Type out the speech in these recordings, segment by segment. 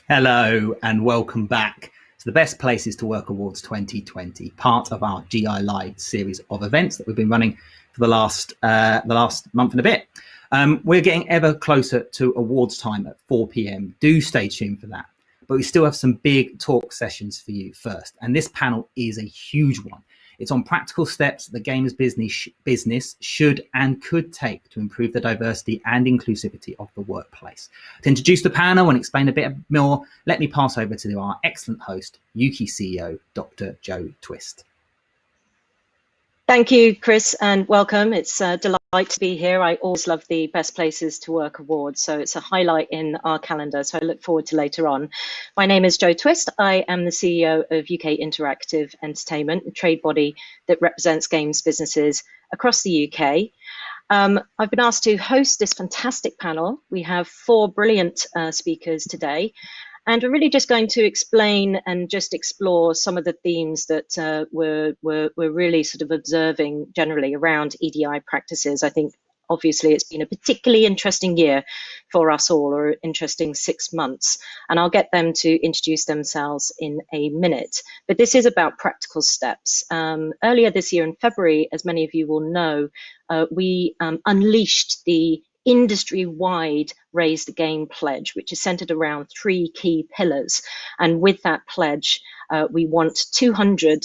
Hello and welcome back to the Best Places to Work Awards 2020, part of our GI Live series of events that we've been running for the last month and a bit. We're getting ever closer to awards time at 4 p.m. Do stay tuned for that. But we still have some big talk sessions for you first. And this panel is a huge one. It's on practical steps the games business should and could take to improve the diversity and inclusivity of the workplace. To introduce the panel and explain a bit more, let me pass over to our excellent host, Ukie CEO, Dr. Jo Twist. Thank you, Chris, and welcome. It's a delight to be here. I always love the Best Places to Work Awards, so it's a highlight in our calendar, so I look forward to later on. My name is Jo Twist. I am the CEO of UK Interactive Entertainment, a trade body that represents games businesses across the UK. I've been asked to host this fantastic panel. We have 4 brilliant speakers today. And we're really just going to explain and just explore some of the themes that we're really sort of observing generally around EDI practices. I think obviously it's been a particularly interesting year for us all, or interesting 6 months. And I'll get them to introduce themselves in a minute. But this is about practical steps. Earlier this year in February, as many of you will know, we unleashed the industry-wide Raise the Game pledge, which is centered around 3 key pillars. And with that pledge, we want 200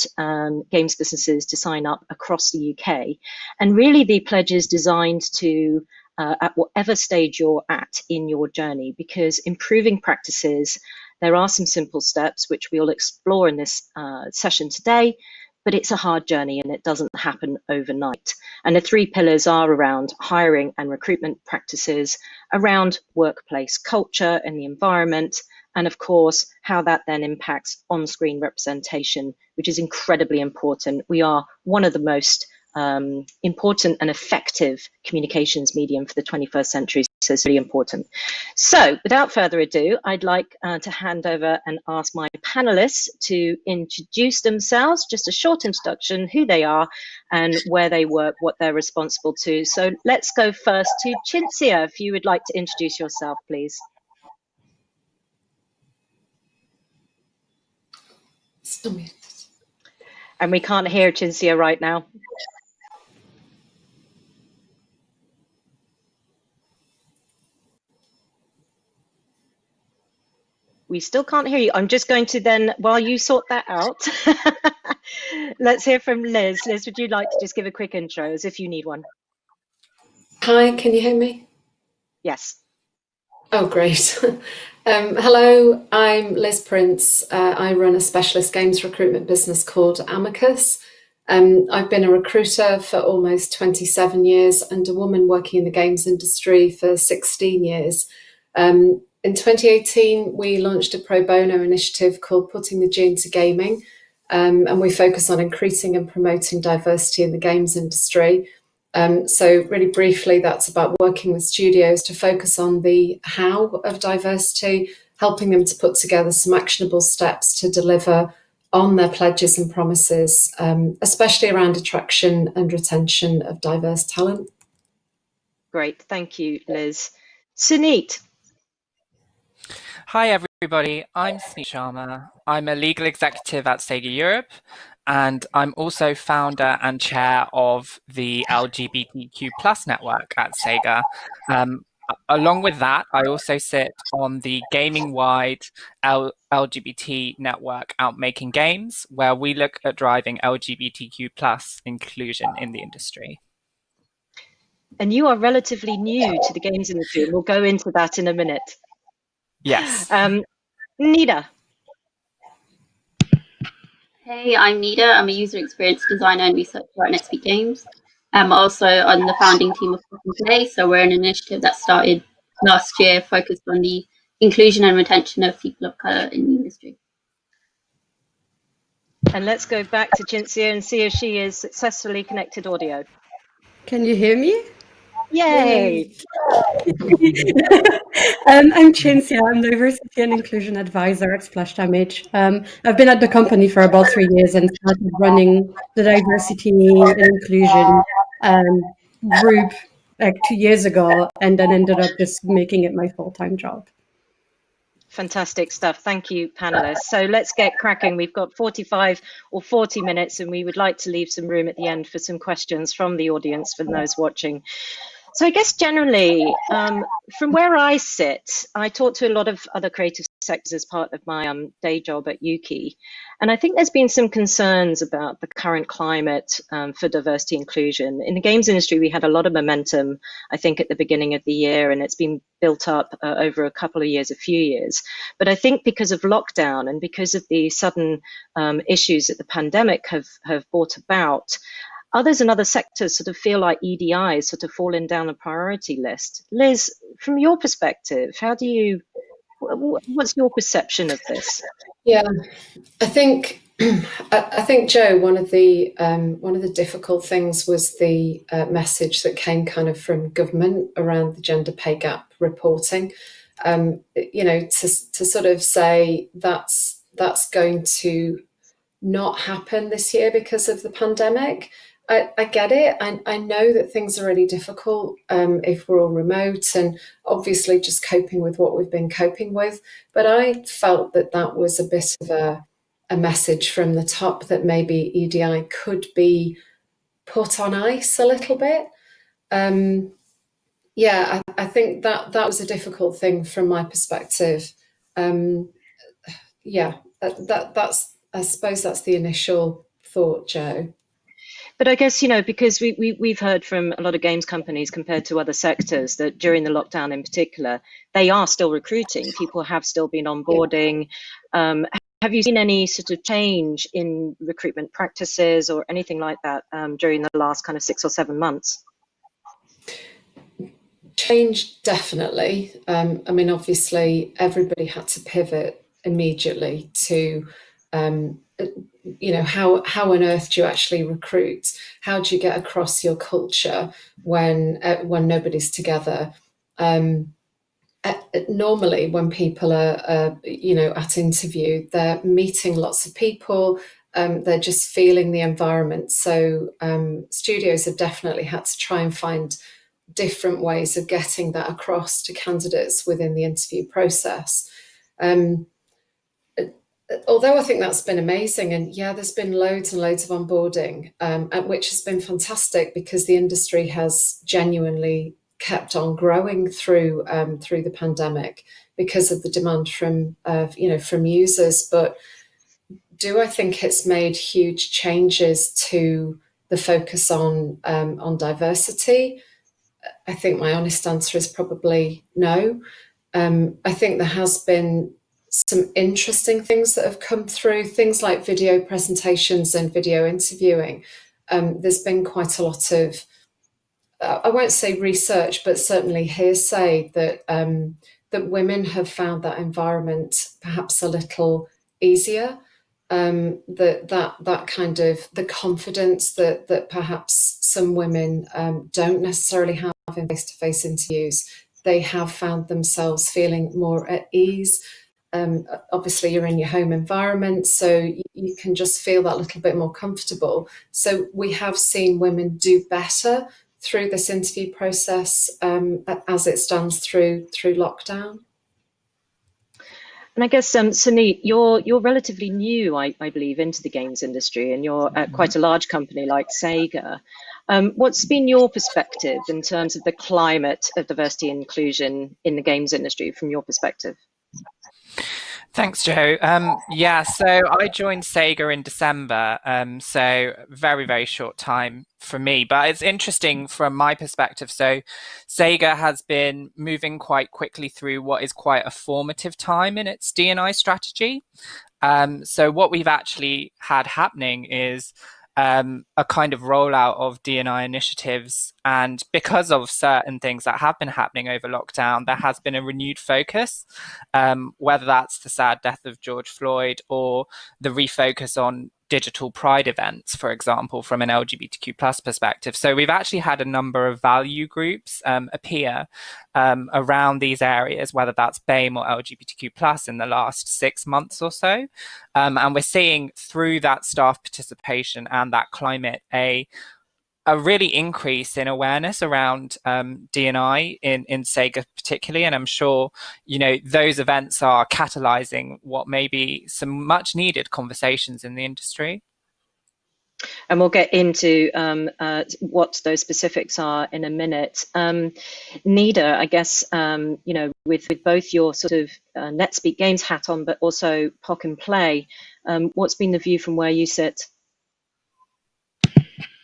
games businesses to sign up across the UK. And really the pledge is designed to, at whatever stage you're at in your journey, because improving practices, there are some simple steps which we'll explore in this session today, but it's a hard journey and it doesn't happen overnight. And the 3 pillars are around hiring and recruitment practices, around workplace culture and the environment, and of course, how that then impacts on-screen representation, which is incredibly important. We are one of the most important and effective communications medium for the 21st century, so it's really important. So without further ado, I'd like to hand over and ask my panelists to introduce themselves, just a short introduction, who they are and where they work, what they're responsible to. So let's go first to Cinzia, if you would like to introduce yourself, please. And we can't hear Cinzia right now. We still can't hear you. I'm just going to then, while you sort that out, let's hear from Liz. Liz, would you like to just give a quick intro, as if you need one? Hi, can you hear me? Yes. Oh, great. Hello, I'm Liz Prince. I run a specialist games recruitment business called Amicus. I've been a recruiter for almost 27 years and a woman working in the games industry for 16 years. In 2018, we launched a pro bono initiative called Putting the G into Gaming, and we focus on increasing and promoting diversity in the games industry. So really briefly, that's about working with studios to focus on the how of diversity, helping them to put together some actionable steps to deliver on their pledges and promises, especially around attraction and retention of diverse talent. Great, thank you, Liz. Suneet. Hi everybody, I'm Sharma. I'm a legal executive at SEGA Europe, and I'm also founder and chair of the LGBTQ plus network at SEGA. Along with that, I also sit on the gaming-wide LGBT network Out Making Games, where we look at driving LGBTQ plus inclusion in the industry. And you are relatively new to the games industry, and we'll go into that in a minute. Yes. Nida. Hey, I'm Nida. I'm a user experience designer and researcher at Netspeak Games. I'm also on the founding team of Plug and Play, so we're an initiative that started last year focused on the inclusion and retention of people of colour in the industry. And let's go back to Cinzia and see if she is successfully connected audio. Can you hear me? Yay! I'm Cinzia. I'm Diversity and Inclusion Advisor at Splash Damage. I've been at the company for about 3 years and started running the Diversity and Inclusion group like 2 years ago, and then ended up just making it my full-time job. Fantastic stuff. Thank you, panelists. So let's get cracking. We've got 45 or 40 minutes, and we would like to leave some room at the end for some questions from the audience, from those watching. So I guess generally, from where I sit, I talk to a lot of other creative sectors as part of my day job at Ukie. And I think there's been some concerns about the current climate for diversity inclusion. In the games industry, we had a lot of momentum, I think, at the beginning of the year, and it's been built up over a couple of years, a few years. But I think because of lockdown and because of the sudden issues that the pandemic have brought about, others in other sectors sort of feel like EDI is sort of fallen down the priority list. Liz, from your perspective, what's your perception of this? Yeah, I think Joe, one of the difficult things was the message that came kind of from government around the gender pay gap reporting. To sort of say that's going to not happen this year because of the pandemic. I get it. I know that things are really difficult if we're all remote and obviously just coping with what we've been coping with. But I felt that was a bit of a message from the top that maybe EDI could be put on ice a little bit. Yeah, I think that was a difficult thing from my perspective. Yeah, that's I suppose that's the initial thought, Joe. But I guess, because we've heard from a lot of games companies compared to other sectors that during the lockdown in particular, they are still recruiting. People have still been onboarding. Yeah. Have you seen any sort of change in recruitment practices or anything like that during the last kind of 6 or 7 months? Change, definitely. I mean, obviously, everybody had to pivot immediately to how on earth do you actually recruit? How do you get across your culture when nobody's together? Normally, when people are at interview, they're meeting lots of people. They're just feeling the environment. So studios have definitely had to try and find different ways of getting that across to candidates within the interview process. Although I think that's been amazing, and yeah, there's been loads and loads of onboarding, which has been fantastic because the industry has genuinely kept on growing through the pandemic because of the demand from users. But do I think it's made huge changes to the focus on diversity? I think my honest answer is probably no. I think there has been some interesting things that have come through, things like video presentations and video interviewing. There's been quite a lot of, I won't say research, but certainly hearsay that that women have found that environment perhaps a little easier. That kind of the confidence that perhaps some women don't necessarily have in face-to-face interviews, they have found themselves feeling more at ease. Obviously, you're in your home environment, so you can just feel that little bit more comfortable. So we have seen women do better through this interview process as it stands through lockdown. And I guess, Sony, you're relatively new, I believe, into the games industry, and you're at quite a large company like SEGA. What's been your perspective in terms of the climate of diversity and inclusion in the games industry from your perspective? Thanks, Joe. Yeah, so I joined SEGA in December, so very, very short time for me. But it's interesting from my perspective. So SEGA has been moving quite quickly through what is quite a formative time in its D&I strategy. So what we've actually had happening is a kind of rollout of D&I initiatives. And because of certain things that have been happening over lockdown, there has been a renewed focus, whether that's the sad death of George Floyd or the refocus on digital pride events, for example, from an LGBTQ plus perspective. So we've actually had a number of value groups appear around these areas, whether that's BAME or LGBTQ plus in the last 6 months or so. And we're seeing through that staff participation and that climate a really increase in awareness around D&I in SEGA particularly. And I'm sure, those events are catalyzing what may be some much needed conversations in the industry. And we'll get into what those specifics are in a minute. Nida, I guess, with both your sort of NetSpeak Games hat on, but also POC and Play, what's been the view from where you sit?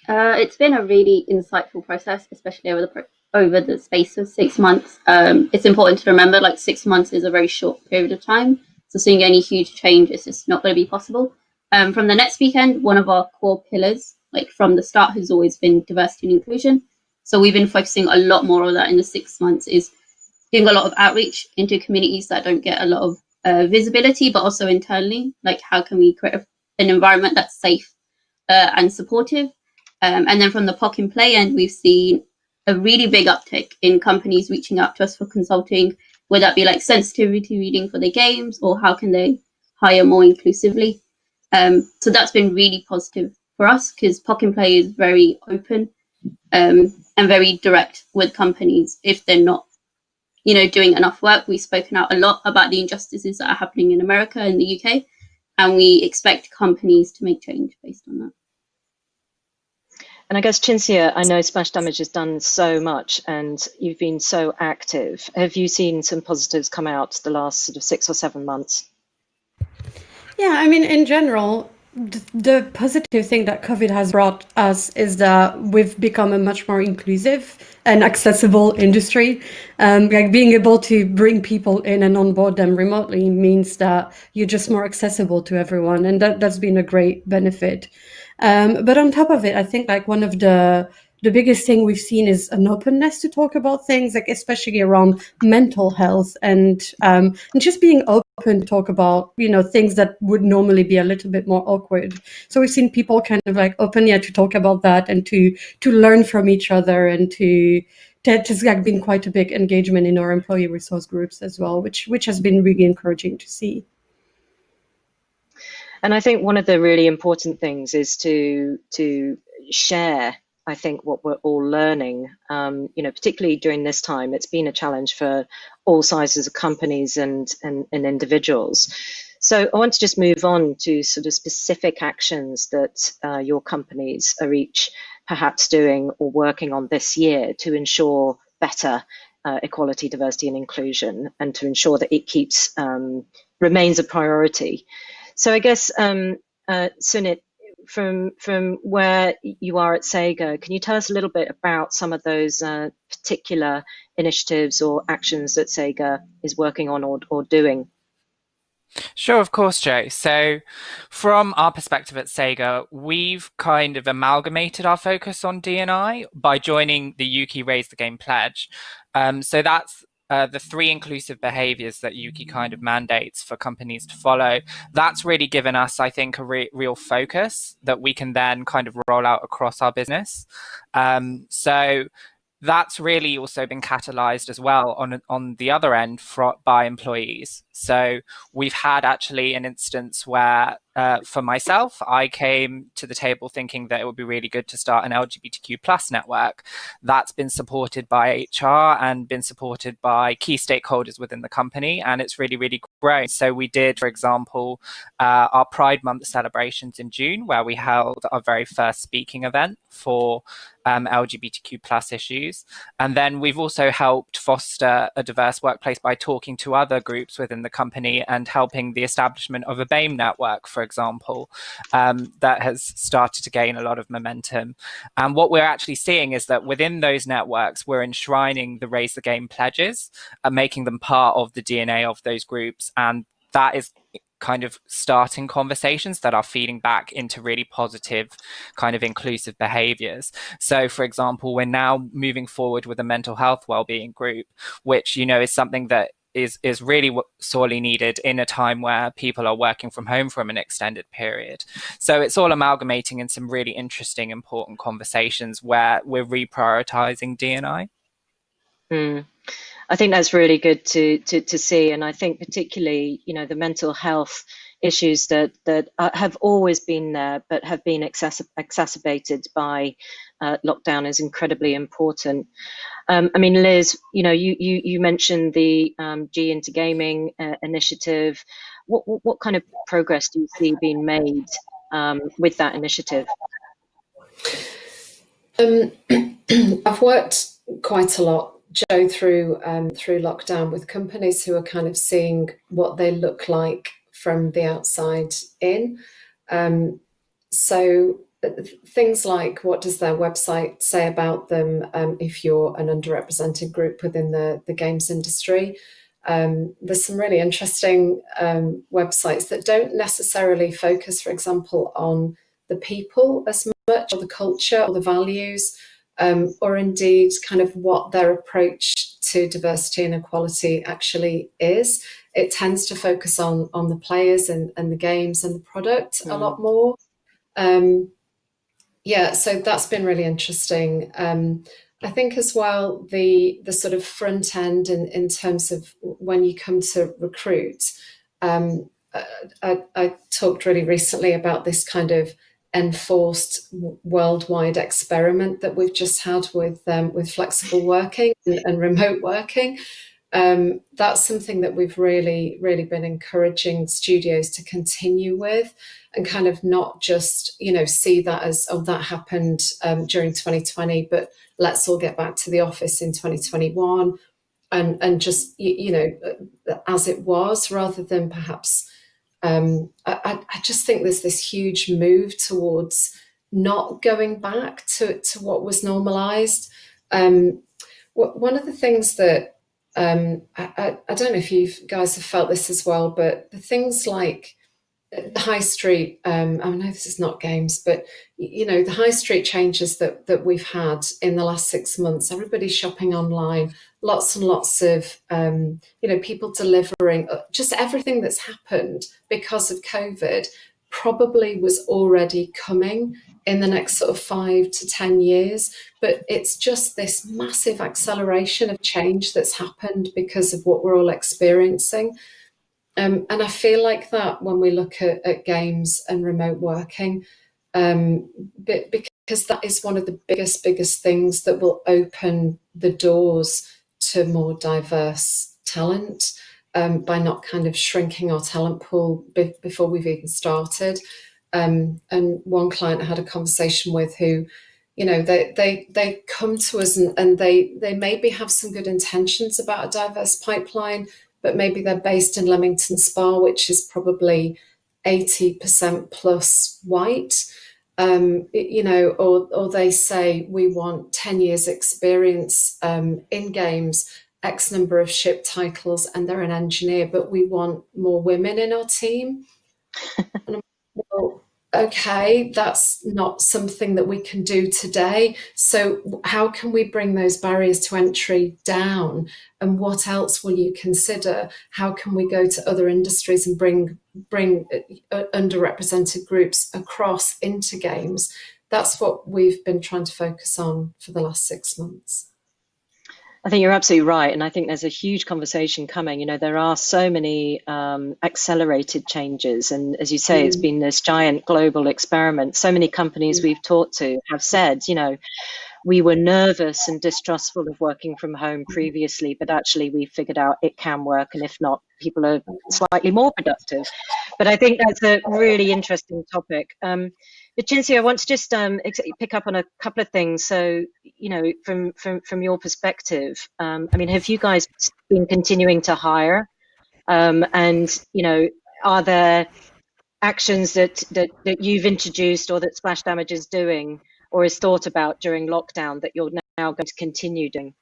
It's been a really insightful process, especially over the space of 6 months. It's important to remember, 6 months is a very short period of time, so seeing any huge change is just not going to be possible. From the NetSpeak end, one of our core pillars, from the start, has always been diversity and inclusion. So we've been focusing a lot more on that in the 6 months, is doing a lot of outreach into communities that don't get a lot of visibility, but also internally, how can we create an environment that's safe and supportive. And then from the POC and Play end, we've seen a really big uptick in companies reaching out to us for consulting, whether that be sensitivity reading for their games or how can they hire more inclusively. So that's been really positive for us because POC and Play is very open and very direct with companies if they're not, doing enough work. We've spoken out a lot about the injustices that are happening in America and the UK, and we expect companies to make change based on that. And I guess, Cinzia, I know Splash Damage has done so much and you've been so active. Have you seen some positives come out the last sort of 6 or 7 months? Yeah, I mean, in general, the positive thing that COVID has brought us is that we've become a much more inclusive and accessible industry. Being able to bring people in and onboard them remotely means that you're just more accessible to everyone, and that's been a great benefit. But on top of it, I think one of the biggest thing we've seen is an openness to talk about things, especially around mental health and just being open to talk about, things that would normally be a little bit more awkward. So we've seen people kind of open to talk about that and to learn from each other, and that has been quite a big engagement in our employee resource groups as well, which has been really encouraging to see. And I think one of the really important things is to share, I think, what we're all learning, particularly during this time. It's been a challenge for all sizes of companies and individuals. So I want to just move on to sort of specific actions that your companies are each perhaps doing or working on this year to ensure better equality, diversity and inclusion, and to ensure that it remains a priority. So I guess, Sunit, from where you are at SEGA, can you tell us a little bit about some of those particular initiatives or actions that SEGA is working on or doing? Sure, of course, Joe. So, from our perspective at SEGA, we've kind of amalgamated our focus on D&I by joining the Ukie Raise the Game pledge. So that's the 3 inclusive behaviors that Ukie kind of mandates for companies to follow. That's really given us, I think, a real focus that we can then kind of roll out across our business. So that's really also been catalyzed as well on the other end by employees. So we've had actually an instance where, for myself, I came to the table thinking that it would be really good to start an LGBTQ plus network. That's been supported by HR and been supported by key stakeholders within the company, and it's really, really grown. So we did, for example, our Pride Month celebrations in June, where we held our very first speaking event for LGBTQ plus issues. And then we've also helped foster a diverse workplace by talking to other groups within the company and helping the establishment of a BAME network, for example, that has started to gain a lot of momentum. And what we're actually seeing is that within those networks, we're enshrining the Raise the Game pledges and making them part of the DNA of those groups. And that is kind of starting conversations that are feeding back into really positive kind of inclusive behaviors. So, for example, we're now moving forward with a mental health wellbeing group, which, you know, is something that is really sorely needed in a time where people are working from home from an extended period. So it's all amalgamating in some really interesting, important conversations where we're reprioritizing D&I. I think that's really good to see, and I think particularly, you know, the mental health issues that have always been there but have been exacerbated by lockdown is incredibly important. I mean, Liz, you know, you mentioned the G into Gaming initiative. What kind of progress do you see being made with that initiative? I've worked quite a lot, Joe, through lockdown with companies who are kind of seeing what they look like from the outside in. So things like, what does their website say about them if you're an underrepresented group within the games industry? There's some really interesting websites that don't necessarily focus, for example, on the people as much, or the culture, or the values, or indeed kind of what their approach to diversity and equality actually is. It tends to focus on the players and the games and the product a lot more. Yeah, so that's been really interesting. I think as well, the sort of front end in terms of when you come to recruit, I talked really recently about this kind of enforced worldwide experiment that we've just had with flexible working and remote working. That's something that we've really been encouraging studios to continue with, and kind of not just, you know, see that as, oh, that happened during 2020, but let's all get back to the office in 2021 and just, you know, as it was, rather than perhaps I just think there's this huge move towards not going back to what was normalized. One of the things that I don't know if you guys have felt this as well, but the things like the high street, I know this is not games, but you know, the high street changes that we've had in the last 6 months, everybody's shopping online, lots and lots of, you know, people delivering, just everything that's happened because of COVID probably was already coming in the next sort of 5 to 10 years. But it's just this massive acceleration of change that's happened because of what we're all experiencing. And I feel like that when we look at games and remote working, because that is one of the biggest things that will open the doors to more diverse talent, by not kind of shrinking our talent pool before we've even started. And one client I had a conversation with who, you know, they come to us and they maybe have some good intentions about a diverse pipeline, but maybe they're based in Leamington Spa, which is probably 80% plus white. you know, or they say we want 10 years experience in games, X number of ship titles, and they're an engineer, but we want more women in our team. And I'm like, well, okay, that's not something that we can do today. So how can we bring those barriers to entry down? And what else will you consider? How can we go to other industries and bring underrepresented groups across into games? That's what we've been trying to focus on for the last 6 months. I think you're absolutely right. And I think there's a huge conversation coming. You know, there are so many accelerated changes. And as you say, it's been this giant global experiment. So many companies we've talked to have said, you know, we were nervous and distrustful of working from home previously, but actually we figured out it can work. And if not, people are slightly more productive. But I think that's a really interesting topic. But Cinzia, I want to just pick up on a couple of things. So, you know, from your perspective, I mean, have you guys been continuing to hire? And, you know, are there actions that you've introduced or that Splash Damage is doing or is thought about during lockdown that you're now going to continue doing?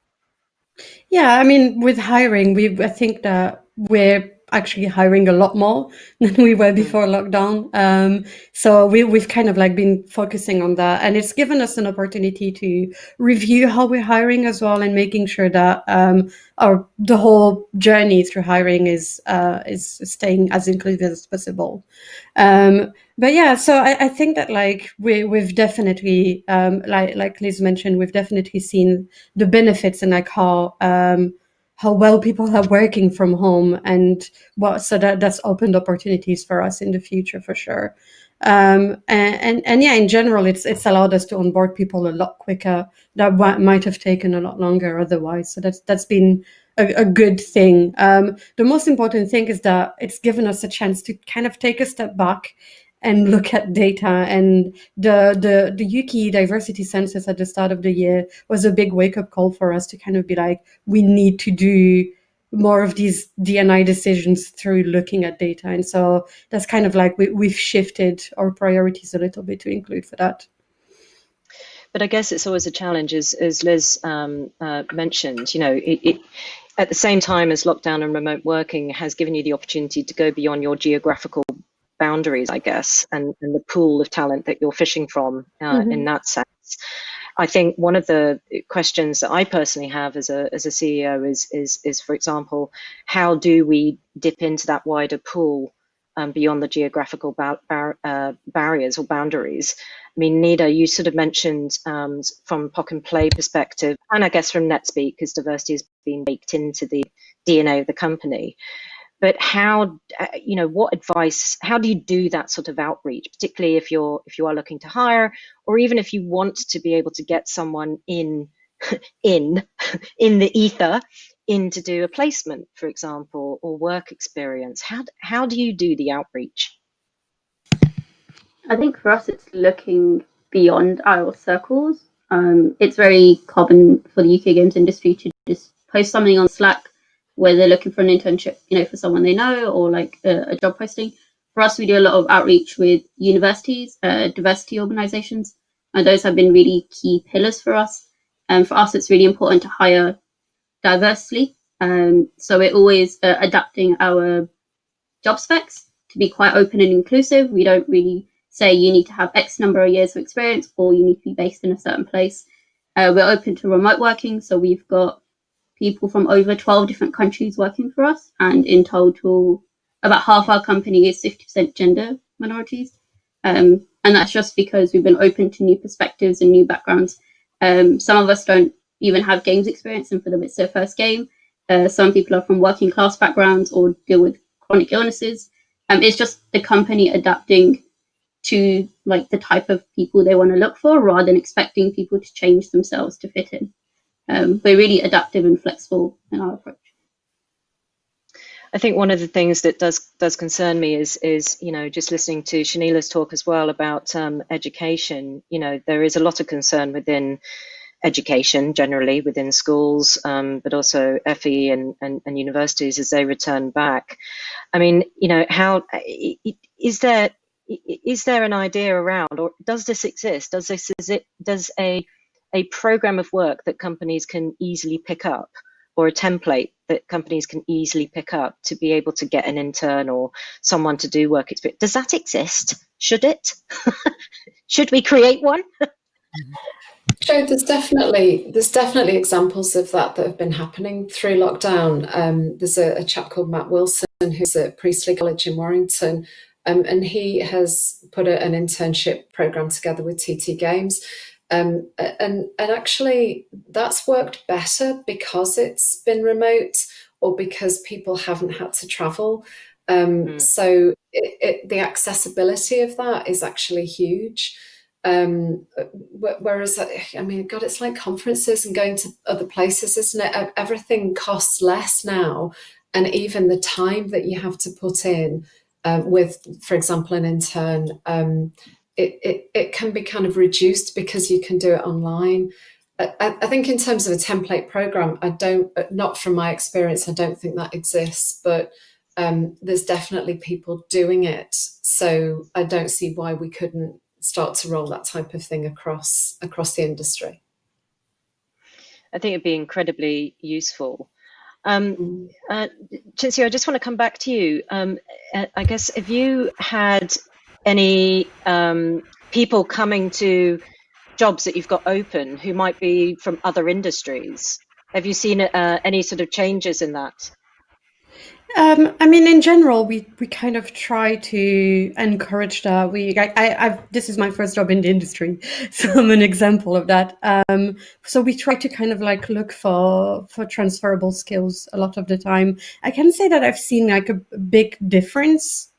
Yeah, I mean, with hiring, I think that we're actually hiring a lot more than we were before lockdown. So we've kind of like been focusing on that, and it's given us an opportunity to review how we're hiring as well, and making sure that the whole journey through hiring is staying as inclusive as possible. But yeah, so I think that like we've definitely like Liz mentioned, we've definitely seen the benefits and like how well people are working from home, and so that's opened opportunities for us in the future for sure. And yeah, in general, it's allowed us to onboard people a lot quicker that might have taken a lot longer otherwise. So that's been a good thing. The most important thing is that it's given us a chance to kind of take a step back and look at data. And the Ukie diversity census at the start of the year was a big wake-up call for us to kind of be like, we need to do more of these D&I decisions through looking at data. And so that's kind of like we've shifted our priorities a little bit to include for that. But I guess it's always a challenge, as Liz mentioned, you know, it at the same time as lockdown and remote working has given you the opportunity to go beyond your geographical boundaries, I guess, and the pool of talent that you're fishing from in that sense. I think one of the questions that I personally have as a CEO is, for example, how do we dip into that wider pool beyond the geographical barriers or boundaries? I mean, Nida, you sort of mentioned from POC and Play perspective, and I guess from NetSpeak, because diversity has been baked into the DNA of the company. But how, you know, what advice, how do you do that sort of outreach, particularly if you are looking to hire, or even if you want to be able to get someone in the ether in to do a placement, for example, or work experience? How do you do the outreach? I think for us, it's looking beyond our circles. It's very common for the UK games industry to just post something on Slack where they're looking for an internship, you know, for someone they know, or like a job posting. For us, we do a lot of outreach with universities, diversity organizations, and those have been really key pillars for us. And for us, it's really important to hire diversely. So we're always adapting our job specs to be quite open and inclusive. We don't really say you need to have X number of years of experience or you need to be based in a certain place. We're open to remote working, so we've got people from over 12 different countries working for us, and in total, about half our company is 50% gender minorities. And that's just because we've been open to new perspectives and new backgrounds. Some of us don't even have games experience, and for them it's their first game. Some people are from working class backgrounds or deal with chronic illnesses. It's just the company adapting to like the type of people they want to look for, rather than expecting people to change themselves to fit in. We're really adaptive and flexible in our approach. I think one of the things that does concern me is you know, just listening to Shanila's talk as well about education. You know, there is a lot of concern within education generally, within schools, but also FE and universities as they return back. I mean, you know, how is there is there an idea around, or does this exist? Does a program of work that companies can easily pick up, or a template that companies can easily pick up to be able to get an intern or someone to do work experience? Does that exist? Should it? Should we create one? So there's definitely examples of that have been happening through lockdown. There's a chap called Matt Wilson who's at Priestley College in Warrington, and he has put an internship program together with TT Games. And actually that's worked better because it's been remote, or because people haven't had to travel. So the accessibility of that is actually huge. Whereas, I mean, God, it's like conferences and going to other places, isn't it? Everything costs less now, and even the time that you have to put in with, for example, an intern, it can be kind of reduced because you can do it online. I think in terms of a template program, not from my experience, I don't think that exists, but there's definitely people doing it. So I don't see why we couldn't start to roll that type of thing across the industry. I think it'd be incredibly useful. Cinzia, I just want to come back to you. I guess, have you had any people coming to jobs that you've got open who might be from other industries? Have you seen any sort of changes in that? I mean, in general, we kind of try to encourage that. This is my first job in the industry, so I'm an example of that. So we try to kind of like look for transferable skills a lot of the time. I can say that I've seen like a big difference.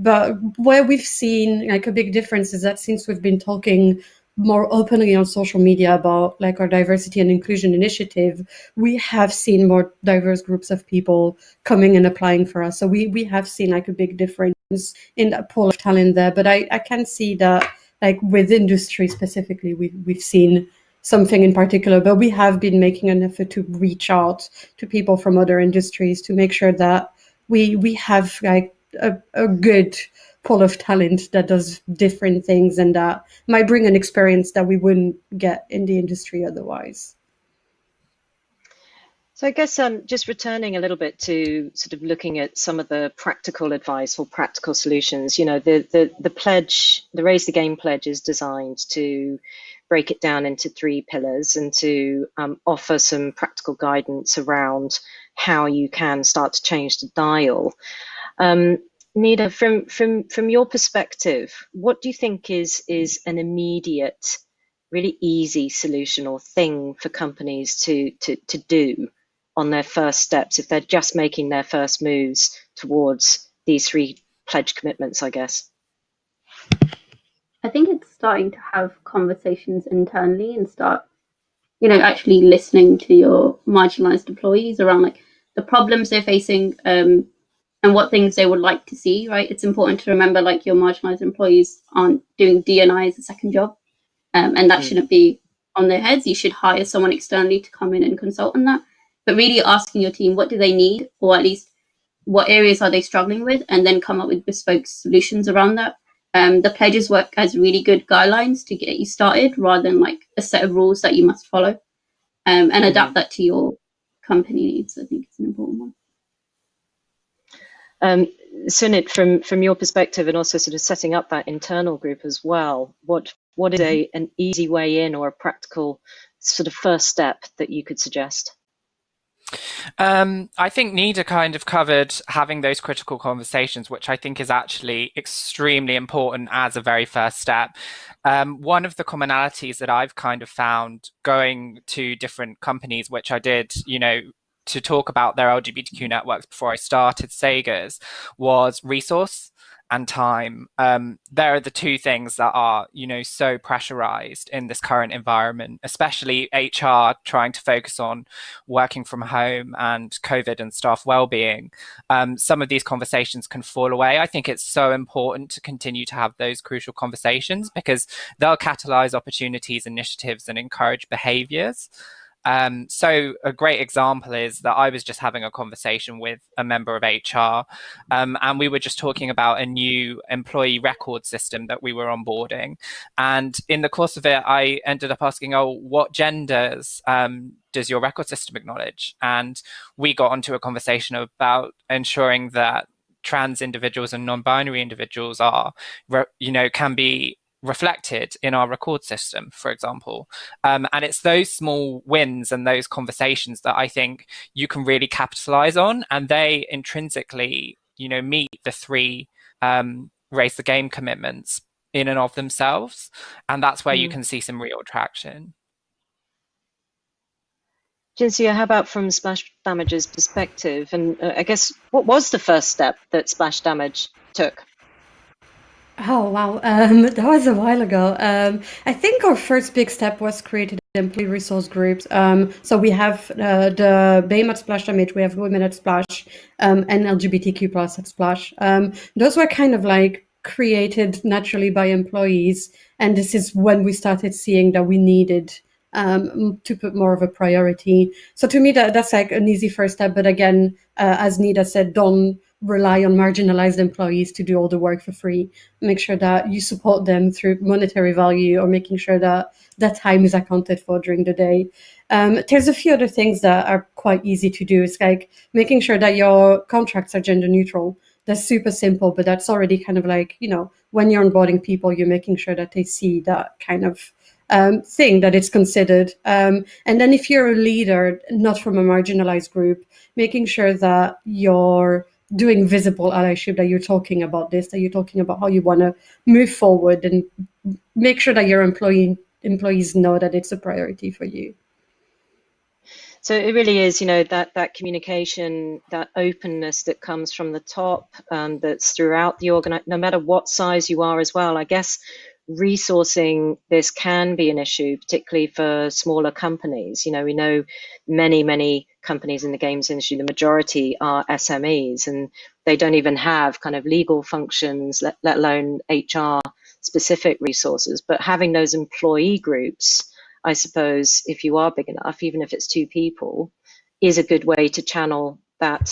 But where we've seen like a big difference is that since we've been talking more openly on social media about like our diversity and inclusion initiative, we have seen more diverse groups of people coming and applying for us. So we have seen like a big difference in the pool of talent there. But I can see that like with industry specifically, we've seen something in particular, but we have been making an effort to reach out to people from other industries to make sure that we have like a good pool of talent that does different things and that might bring an experience that we wouldn't get in the industry otherwise. So I guess just returning a little bit to sort of looking at some of the practical advice or practical solutions. You know, the pledge, the Raise the Game pledge, is designed to break it down into 3 pillars and to offer some practical guidance around how you can start to change the dial. Nida, from your perspective, what do you think is an immediate, really easy solution or thing for companies to do on their first steps if they're just making their first moves towards these 3 pledge commitments, I guess? I think it's starting to have conversations internally and start, actually listening to your marginalized employees around like the problems they're facing, and what things they would like to see, right? It's important to remember like your marginalized employees aren't doing D&I as a second job, and that shouldn't be on their heads. You should hire someone externally to come in and consult on that, but really asking your team, what do they need, or at least what areas are they struggling with, and then come up with bespoke solutions around that. The pledges work as really good guidelines to get you started rather than like a set of rules that you must follow, and adapt that to your company needs. I think it's an important one. Sunit, from your perspective and also sort of setting up that internal group as well, what is an easy way in or a practical sort of first step that you could suggest? I think Nida kind of covered having those critical conversations, which I think is actually extremely important as a very first step. One of the commonalities that I've kind of found going to different companies, which I did, to talk about their LGBTQ networks before I started SEGA's, was resource and time. There are the 2 things that are, so pressurized in this current environment, especially HR trying to focus on working from home and COVID and staff well-being. Some of these conversations can fall away. I think it's so important to continue to have those crucial conversations because they'll catalyze opportunities, initiatives, and encourage behaviors. So a great example is that I was just having a conversation with a member of HR, and we were just talking about a new employee record system that we were onboarding. And in the course of it, I ended up asking, oh, what genders does your record system acknowledge? And we got onto a conversation about ensuring that trans individuals and non-binary individuals are, can be reflected in our record system, for example. And it's those small wins and those conversations that I think you can really capitalize on, and they intrinsically, meet the three raise the game commitments in and of themselves, and that's where you can see some real traction. Jinsia, how about from Splash Damage's perspective? And I guess, what was the first step that Splash Damage took? Oh, wow. That was a while ago. I think our first big step was creating employee resource groups. So we have the BAME at Splash Damage, we have Women at Splash, and LGBTQ plus at Splash. Those were kind of like created naturally by employees. And this is when we started seeing that we needed to put more of a priority. So to me, that's like an easy first step. But again, as Nida said, don't rely on marginalized employees to do all the work for free. Make sure that you support them through monetary value, or making sure that that time is accounted for during the day. There's a few other things that are quite easy to do. It's like making sure that your contracts are gender neutral. That's super simple, but that's already kind of like, when you're onboarding people, you're making sure that they see that kind of thing, that it's considered. And then if you're a leader, not from a marginalized group, making sure that you're doing visible allyship, that you're talking about this, that you're talking about how you want to move forward, and make sure that your employees know that it's a priority for you. So it really is, that communication, that openness that comes from the top, that's throughout the organization, no matter what size you are as well. I guess resourcing this can be an issue, particularly for smaller companies. We know many companies in the games industry, the majority are SMEs, and they don't even have kind of legal functions, let alone HR specific resources. But having those employee groups, I suppose, if you are big enough, even if it's 2 people, is a good way to channel that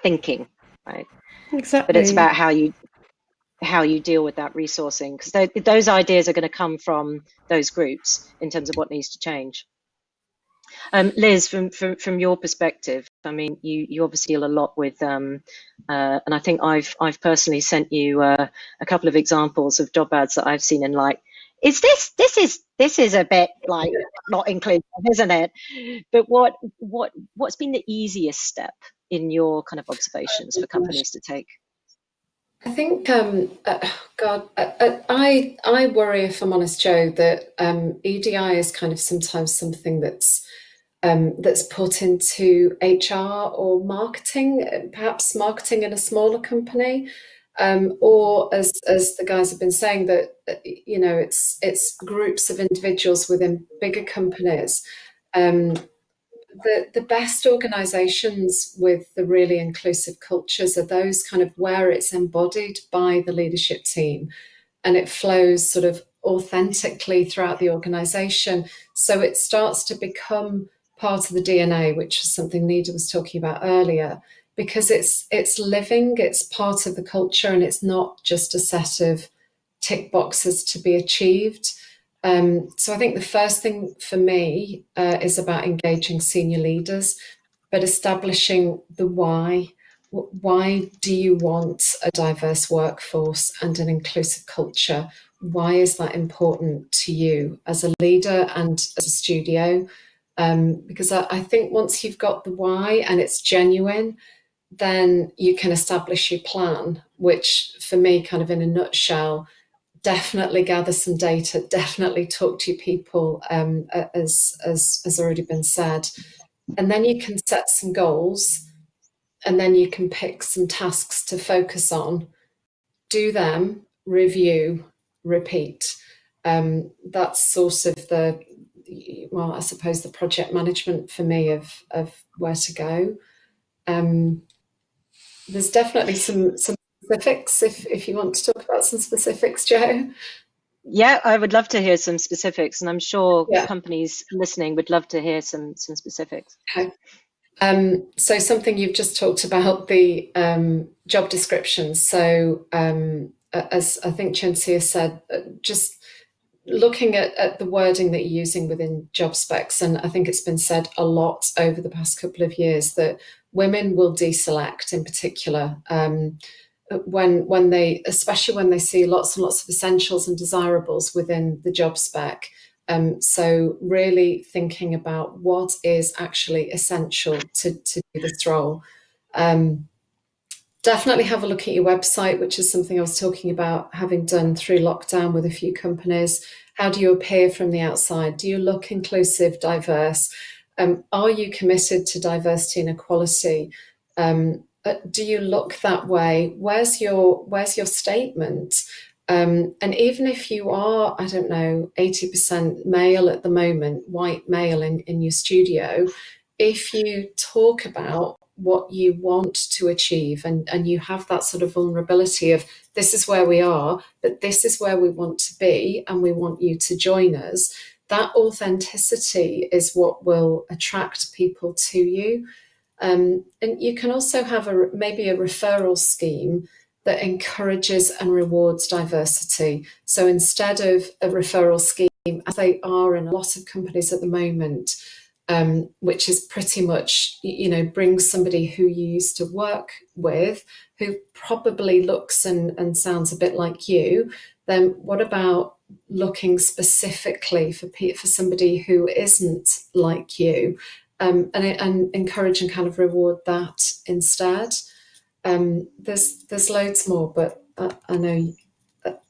thinking, right? Exactly. But it's about how you deal with that resourcing, because those ideas are going to come from those groups in terms of what needs to change. Liz, from your perspective, I mean, you obviously deal a lot with, and I think I've personally sent you a couple of examples of job ads that I've seen, and like, this is a bit like not inclusive, isn't it? But what's been the easiest step in your kind of observations for companies to take? I think, God, I worry, if I'm honest, Joe, that EDI is kind of sometimes something that's put into HR or marketing, perhaps marketing in a smaller company, or as the guys have been saying, that it's groups of individuals within bigger companies. The best organizations with the really inclusive cultures are those kind of where it's embodied by the leadership team, and it flows sort of authentically throughout the organization. So it starts to become part of the DNA, which is something Nida was talking about earlier, because it's living, it's part of the culture, and it's not just a set of tick boxes to be achieved. So I think the first thing for me is about engaging senior leaders, but establishing the why. Why do you want a diverse workforce and an inclusive culture? Why is that important to you as a leader and as a studio? Because I think once you've got the why and it's genuine, then you can establish your plan, which for me, kind of in a nutshell, definitely gather some data, definitely talk to your people, as already been said. And then you can set some goals, and then you can pick some tasks to focus on, do them, review, repeat. That's sort of I suppose the project management for me of where to go. There's definitely some specifics if you want to talk about some specifics, Joe. Yeah, I would love to hear some specifics, and I'm sure Yeah. companies listening would love to hear some specifics. Okay. So something you've just talked about, the job descriptions. So as I think Chintzia said, just looking at the wording that you're using within job specs, and I think it's been said a lot over the past couple of years that women will deselect in particular when they, especially when they see lots and lots of essentials and desirables within the job spec. So really thinking about what is actually essential to do this role. Definitely have a look at your website, which is something I was talking about having done through lockdown with a few companies. How do you appear from the outside? Do you look inclusive, diverse? Are you committed to diversity and equality? Do you look that way? Where's your statement? And even if you are, I don't know, 80% male at the moment, white male in your studio, if you talk about what you want to achieve and you have that sort of vulnerability of this is where we are, but this is where we want to be and we want you to join us, that authenticity is what will attract people to you. And you can also have maybe a referral scheme that encourages and rewards diversity. So instead of a referral scheme, as they are in a lot of companies at the moment, which is pretty much, bring somebody who you used to work with, who probably looks and sounds a bit like you, then what about looking specifically for somebody who isn't like you, and encourage and kind of reward that instead. There's loads more, but I know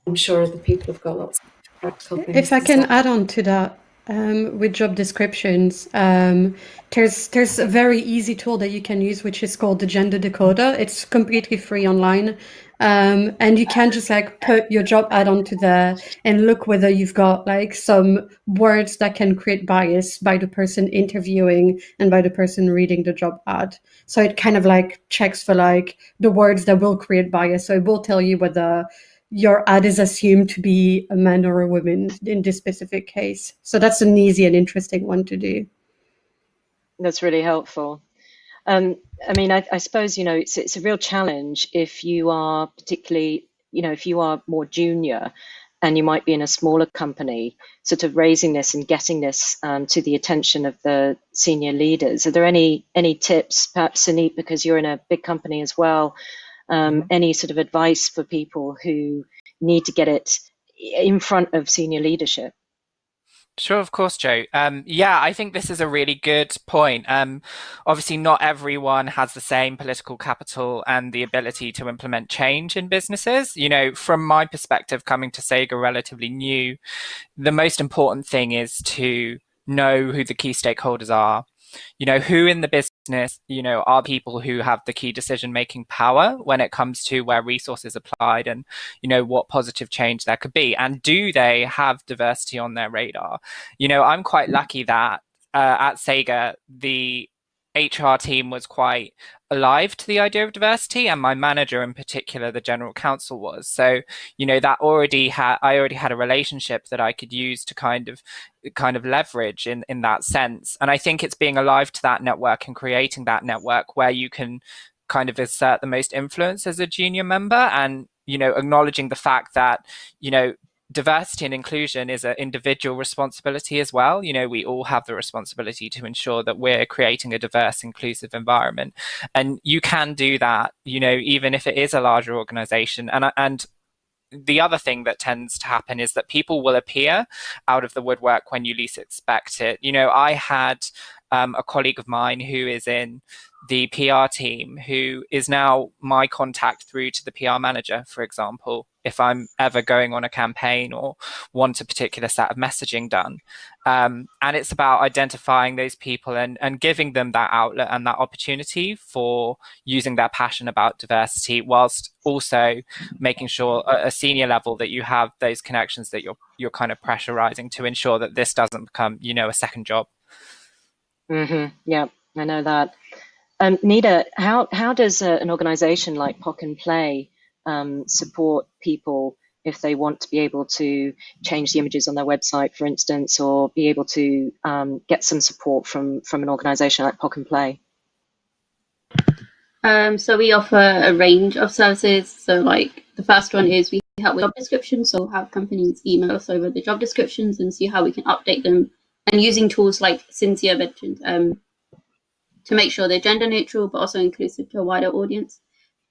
I'm sure other people have got lots of practical things. If I can add on to that, with job descriptions, there's a very easy tool that you can use, which is called the Gender Decoder. It's completely free online. And you can just like put your job ad onto there and look whether you've got like some words that can create bias by the person interviewing and by the person reading the job ad. So it kind of like checks for like the words that will create bias. So it will tell you whether your ad is assumed to be a man or a woman in this specific case. So that's an easy and interesting one to do. That's really helpful. I mean, I suppose, it's a real challenge if you are particularly, if you are more junior and you might be in a smaller company, sort of raising this and getting this to the attention of the senior leaders. Are there any tips, perhaps, Sunit, because you're in a big company as well, any sort of advice for people who need to get it in front of senior leadership? Sure, of course, Joe. Yeah, I think this is a really good point. Obviously, not everyone has the same political capital and the ability to implement change in businesses. From my perspective, coming to SEGA relatively new, the most important thing is to know who the key stakeholders are. Who in the business, are the people who have the key decision-making power when it comes to where resources are applied and, what positive change there could be. And do they have diversity on their radar? I'm quite lucky that at SEGA, the HR team was quite alive to the idea of diversity, and my manager in particular, the general counsel, was. So, that I already had a relationship that I could use to kind of leverage in that sense. And I think it's being alive to that network and creating that network where you can kind of assert the most influence as a junior member, and acknowledging the fact that diversity and inclusion is an individual responsibility as well. We all have the responsibility to ensure that we're creating a diverse, inclusive environment. And you can do that, even if it is a larger organization. And the other thing that tends to happen is that people will appear out of the woodwork when you least expect it. I had a colleague of mine who is in the PR team who is now my contact through to the PR manager, for example, if I'm ever going on a campaign or want a particular set of messaging done. And it's about identifying those people and giving them that outlet and that opportunity for using their passion about diversity, whilst also making sure at a senior level that you have those connections that you're kind of pressurizing to ensure that this doesn't become, a second job. Mm-hmm. Yeah, I know that. Nida, how does an organization like POC and Play support people if they want to be able to change the images on their website, for instance, or be able to get some support from an organization like Pock and Play? So we offer a range of services. So like the first one is we help with job descriptions. So we'll have companies email us over the job descriptions and see how we can update them, and using tools like Cynthia mentioned to make sure they're gender neutral but also inclusive to a wider audience.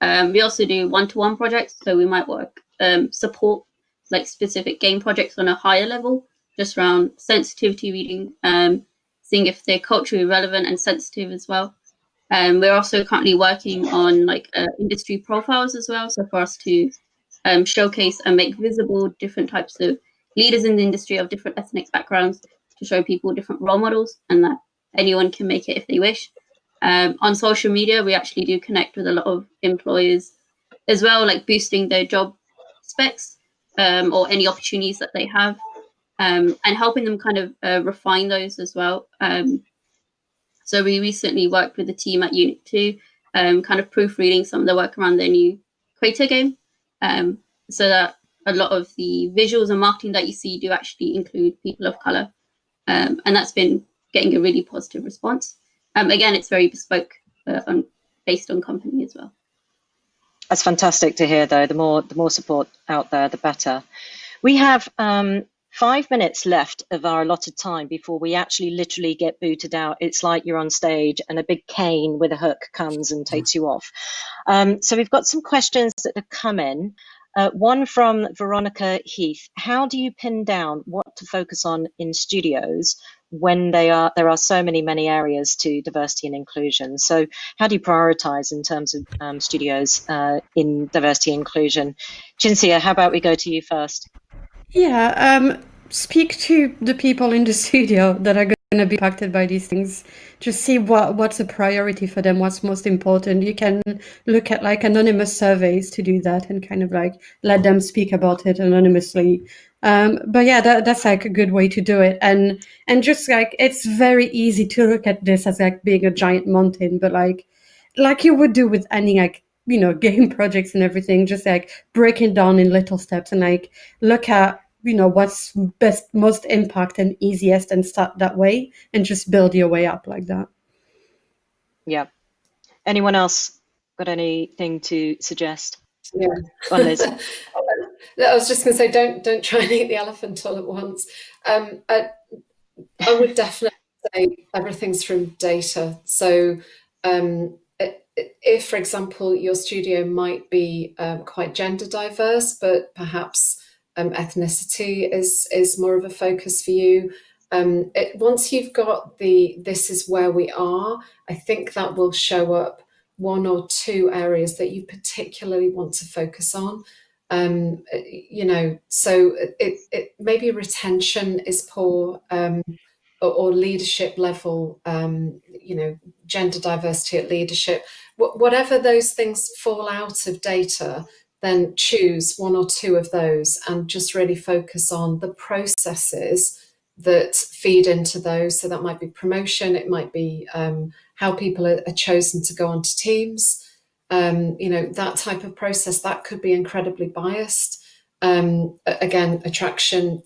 We also do one-to-one projects. So we might work support like specific game projects on a higher level, just around sensitivity reading, seeing if they're culturally relevant and sensitive as well. We're also currently working on like industry profiles as well, so for us to showcase and make visible different types of leaders in the industry of different ethnic backgrounds, to show people different role models, and that anyone can make it if they wish. On social media, we actually do connect with a lot of employers as well, like boosting their job specs or any opportunities that they have, and helping them kind of refine those as well. So we recently worked with the team at Unit 2, kind of proofreading some of the work around their new creator game, so that a lot of the visuals and marketing that you see do actually include people of colour. And that's been getting a really positive response. Again, it's very bespoke, based on company as well. That's fantastic to hear, though. The more support out there, the better. We have 5 minutes left of our allotted time before we actually literally get booted out. It's like you're on stage and a big cane with a hook comes and takes you off. So we've got some questions that have come in. One from Veronica Heath. How do you pin down what to focus on in studios when there are so many areas to diversity and inclusion? So how do you prioritize in terms of studios in diversity and inclusion? Cinzia, how about we go to you first? Yeah, speak to the people in the studio that are going to be impacted by these things. Just see what's a priority for them, what's most important. You can look at like anonymous surveys to do that and kind of like let them speak about it anonymously. But yeah, that's like a good way to do it. And just like, it's very easy to look at this as like being a giant mountain, but like you would do with any like, you know, game projects and everything, just like break it down in little steps and like look at, you know, what's best, most impact and easiest, and start that way and just build your way up like that. Yeah. Anyone else got anything to suggest? Yeah. Well, Liz. I was just going to say, don't try and eat the elephant all at once. I would definitely say everything's from data. So if, for example, your studio might be quite gender diverse, but perhaps ethnicity is more of a focus for you, once you've got this is where we are, I think that will show up one or two areas that you particularly want to focus on. You know, so it maybe retention is poor, or leadership level, you know, gender diversity at leadership, whatever those things fall out of data, then choose one or two of those and just really focus on the processes that feed into those. So that might be promotion, it might be how people are chosen to go onto teams, you know, that type of process that could be incredibly biased. Again, attraction,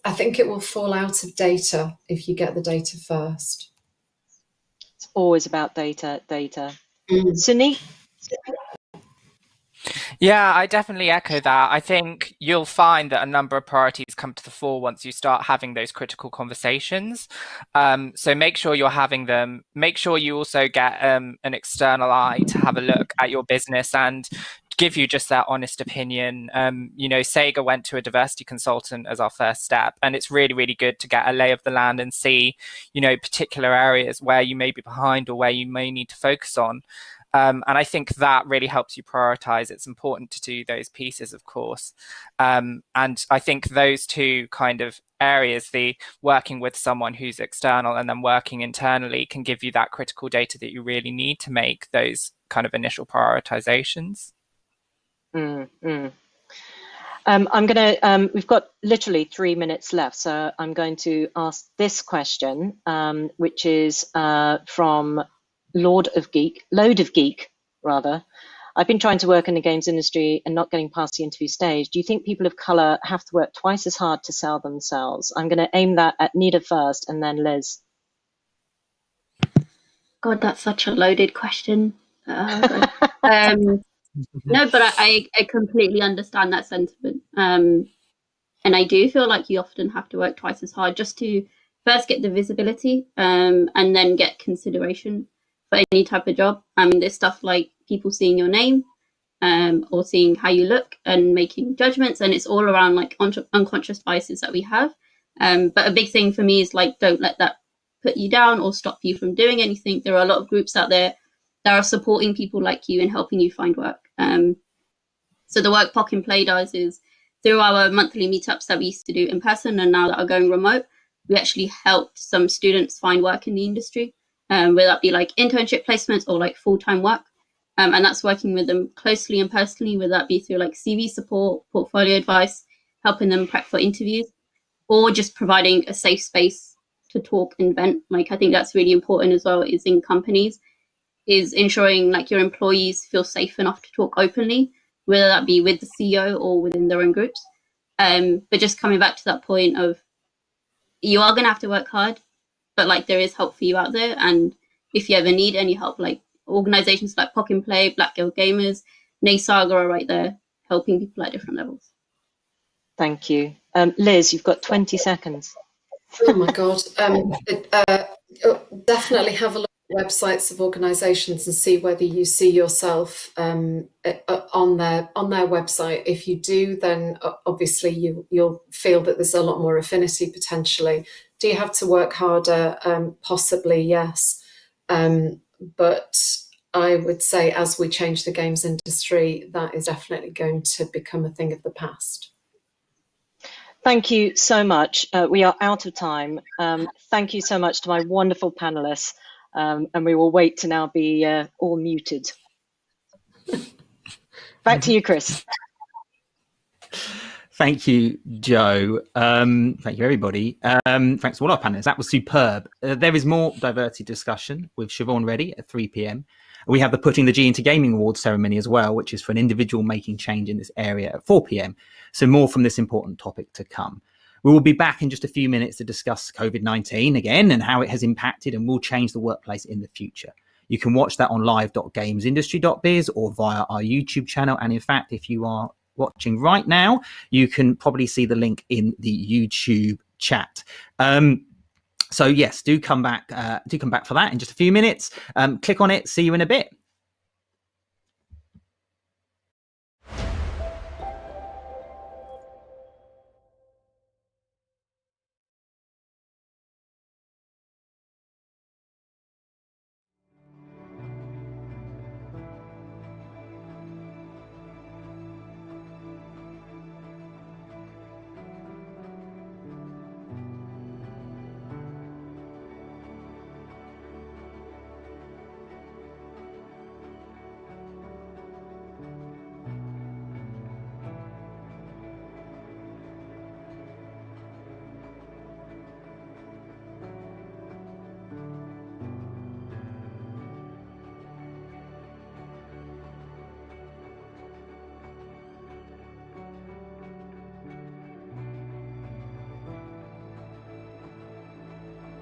I think it will fall out of data if you get the data first. It's always about data. Sony? Yeah, I definitely echo that. I think you'll find that a number of priorities come to the fore once you start having those critical conversations. So make sure you're having them. Make sure you also get an external eye to have a look at your business and give you just that honest opinion. You know, SEGA went to a diversity consultant as our first step, and it's really, really good to get a lay of the land and see, you know, particular areas where you may be behind or where you may need to focus on. And I think that really helps you prioritize. It's important to do those pieces, of course. And I think those two kind of areas, the working with someone who's external and then working internally, can give you that critical data that you really need to make those kind of initial prioritizations. I'm going to, we've got literally 3 minutes left, so I'm going to ask this question, which is from Load of Geek, rather. I've been trying to work in the games industry and not getting past the interview stage. Do you think people of color have to work twice as hard to sell themselves? I'm going to aim that at Nida first and then Liz. God, that's such a loaded question. God. No, but I completely understand that sentiment. And I do feel like you often have to work twice as hard just to first get the visibility, and then get consideration for any type of job. I mean, there's stuff like people seeing your name, or seeing how you look and making judgments, and it's all around like unconscious biases that we have. But a big thing for me is like, don't let that put you down or stop you from doing anything. There are a lot of groups out there that are supporting people like you and helping you find work. So the work POC and Play does is, through our monthly meetups that we used to do in person and now that are going remote, we actually helped some students find work in the industry, whether that be like internship placements or like full-time work. And that's working with them closely and personally, whether that be through like CV support, portfolio advice, helping them prep for interviews, or just providing a safe space to talk and vent. Like, I think that's really important as well, is in companies, is ensuring like your employees feel safe enough to talk openly, whether that be with the CEO or within their own groups. But just coming back to that point of, you are going to have to work hard, but like there is help for you out there. And if you ever need any help, like organizations like POC and Play, Black Girl Gamers, SEGA are right there helping people at different levels. Thank you. Liz, you've got 20 seconds. Oh my God. Definitely have a look at websites of organisations and see whether you see yourself on their website. If you do, then obviously you'll feel that there's a lot more affinity potentially. Do you have to work harder? Possibly, yes. But I would say as we change the games industry, that is definitely going to become a thing of the past. Thank you so much. We are out of time. Thank you so much to my wonderful panelists. And we will wait to now be all muted. Back to you, Chris. Thank you, Joe. Thank you, everybody. Thanks to all our panelists. That was superb. There is more diversity discussion with Siobhan Reddy at 3 p.m. We have the Putting the G into Gaming Awards ceremony as well, which is for an individual making change in this area at 4 p.m. So more from this important topic to come. We will be back in just a few minutes to discuss COVID-19 again and how it has impacted and will change the workplace in the future. You can watch that on live.GamesIndustry.biz or via our YouTube channel. And in fact, if you are watching right now, you can probably see the link in the YouTube chat. So yes, do come back for that in just a few minutes. Click on it. See you in a bit.